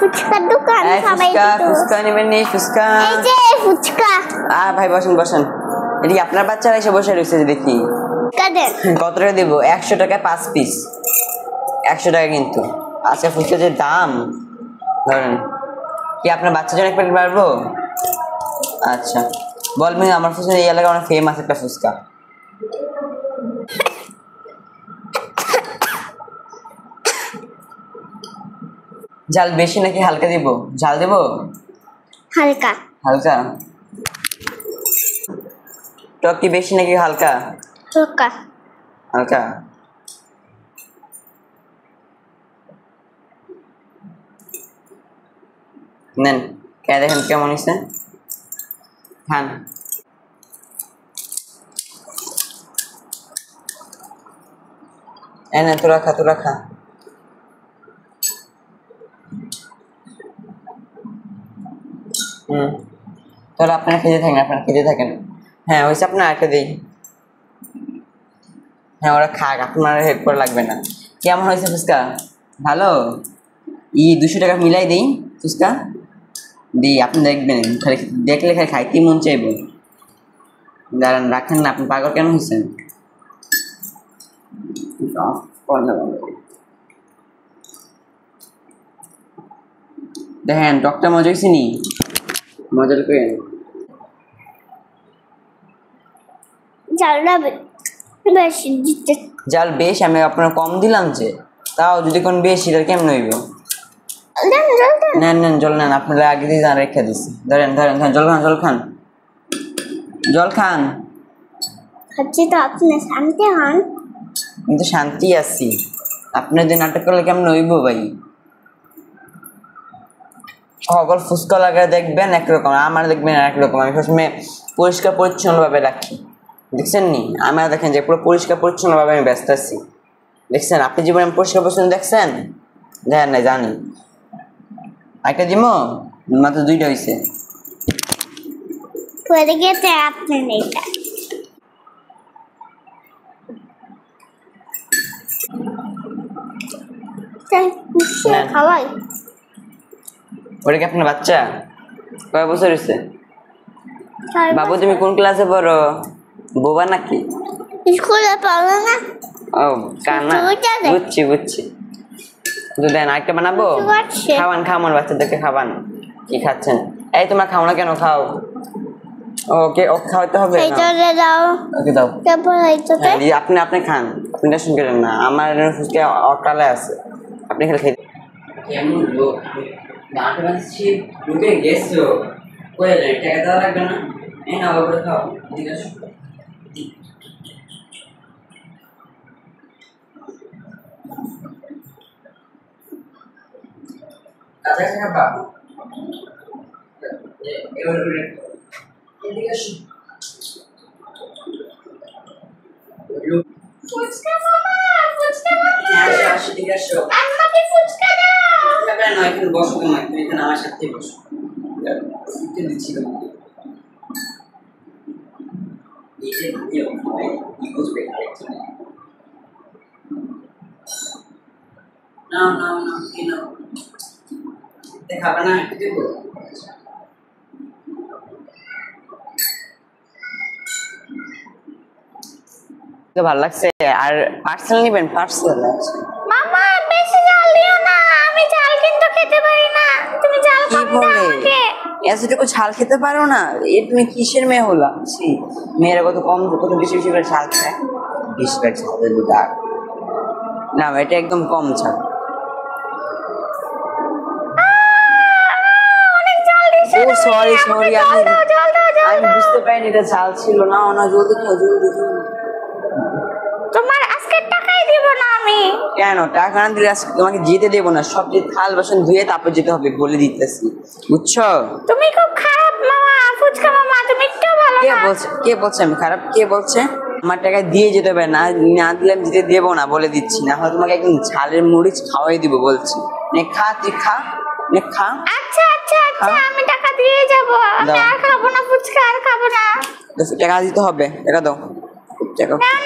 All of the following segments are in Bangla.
ফুচকার দোকান সবাই ফুচকা নেবেন নি ফুচকা এই যে ফুচকা ভাই বসেন বসেন এটি আপনার বাচ্চারা এসে বসে রয়েছে দেখি কত টাকা দেবো 100 টাকায় 5 পিস 100 টাকা কিন্তু আজকে ফুচকা যে দাম ধরেন কি আপনার বাচ্চার জন্য এক প্যাকেট পারবো আচ্ছা বলবেন আমার ফুচকা এই এলাকায় অনেক ফেমাস একটা ফুচকা জাল বেশি নাকি হালকা দিব জাল দেব হালকা হালকা টক কি বেশি নাকি হালকা হালকা হালকা নেন কে দেখেন কেমন হয়েছে খান এনে তোরা খা তাহলে আপনারা খেতে থাকেন হ্যাঁ ওইসব আপনার একটা দিই হ্যাঁ ওরা খাক আপনার হেল্প করা লাগবে না কেমন হয়েছে ফুচকা ভালো 200 টাকা মিলাই দিই ফুচকা দিই আপনি দেখবেন খালি দেখলে খালি খাইতে মন চাইবে দাঁড়ান রাখেন না আপনি পাগল কেন হয়েছেন দেখেন টকটা মজা হয়েছে নি মজা করে জাল বেশ আমি আপনার কম দিলাম যে তাও যদি কোন বেশি তাহলে কেমন হইব নেন জল নেন আপনারা আগে দিয়ে রেখে দিচ্ছি ধরেন জল খান খাচ্ছি তো আপনি শান্তি হন কিন্তু শান্তি আছি আপনার যে নাটক করলে কেমন হইব ভাই সকল ফুচকা লাগায় দেখবেন একরকম আমার দেখবেন একরকম আমি সবসময় পরিষ্কার পরিচ্ছন্নভাবে রাখি দেখছেন নি আমার দেখেন যে পুরো পরিষ্কার পরিচ্ছন্নভাবে আমি ব্যস্ত আছি দেখছেন আপনি জীবনে পরিষ্কার পরিচ্ছন্ন দেখছেন দেখেন নাই জানি একটা দিমো মাত্র 2টা হয়েছে পরে গেছে আপনি নেইটা খাওয়াই ওটা কি আপনার বাচ্চা কয় বছর হয়েছে বাবু তুমি কোন ক্লাসে পড়ো বোবা নাকি স্কুলে পড়ো না ও কানা বুঝছি দুধ দেন আরেকটা বানাবো খাওয়ান বাচ্চাদেরকে খাওয়ান কি খাচ্ছেন এই তোমরা খাও না কেন খাও ওকে ও খাওয়াতে হবে ওকে দাও আপনি খান আপনি টেনশন করেন না আমার ফুচকা অকালে আছে আপনি খেলে খেতে কেমন লোক ঢুকে গেছো কই টাকা দেওয়া লাগবে না এই না বাবা খাও ঠিক আছে কাঁচা খাবা এদিকে আসো ফুচকা মামা আসো ঠিক আছে আমাকে ফুচকা দাও খাবে না এখানে বসো তুমি এখানে আমার সাথে বসো ফুচকা দিচ্ছি এই যে কি বুঝবে না কি না দেখাবে না দেবো তো ভালো লাগছে আর পার্সেল নেবেন পার্সেল মামা বেশি ঝাল দিও না আমি ঝাল কিন্তু খেতে পারি না তুমি ঝাল কম দাও আমাকে এতটুকু ঝাল খেতে পারো না এ তুমি কিসের মেয়ে হলা মেয়েরা কত বেশি করে ঝাল খায় 20 টাকা ঝাল দেবো না এটা একদম কম ঝাল ও সরি আমি বুঝতে পারিনি এটা ঝাল ছিল না জলদি খাও জলদি তোমার আজকে টাকাই দিব না আমি কেন টাকা না দিলে আজকে তোমাকে যেতে দেবো না সব যে থাল বাসন ধুয়ে তারপর যেতে হবে বলে দিতেছি বুঝছো তুমি খুব খারাপ মামা ফুচকা মামা তুমি একটু ভালো না কে বলছে আমি খারাপ কে বলছে আমার টাকা দিয়ে যেতে হবে না দিলে আমি যেতে দেবো না বলে দিচ্ছি না হয় তোমাকে একদম ঝালের মরিচ খাওয়াই দিব বলছি খা তুই খা আচ্ছা আমি টাকা দিয়ে যাব আমি আর খাবো না ফুচকা আর খাবো না টাকা দিতে হবে টাকা দাও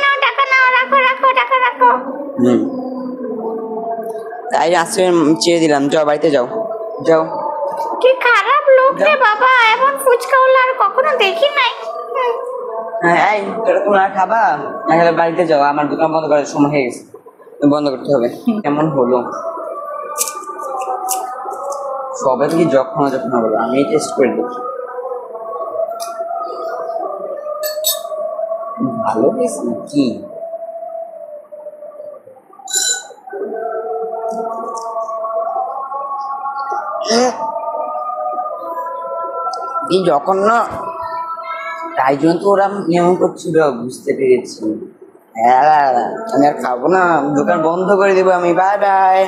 না টাকা নাও রাখো টাকা রাখো তাই আজকে চেয়ে দিলাম যাও বাড়িতে যাও যাও। কি খারাপ লোক রে বাবা, এমন ফুচকাওয়ালা আর কখনো দেখি নাই। হ্যাঁ এই তোমরা খাবা না খেলে বাড়িতে যাও, আমার দোকান বন্ধ করার সময় হয়ে গেছে, বন্ধ করতে হবে। কেমন হলো সবাই কি যখন যখন হলো, আমি টেস্ট করে দেখি। ভালো হয়েছে কি? এই যখন না, তাই জন্য তো ওরা নিয়ম করছিল, বুঝতে পেরেছি। হ্যাঁ আমি আর খাবো না, দোকান বন্ধ করে দেবো আমি। Bye bye.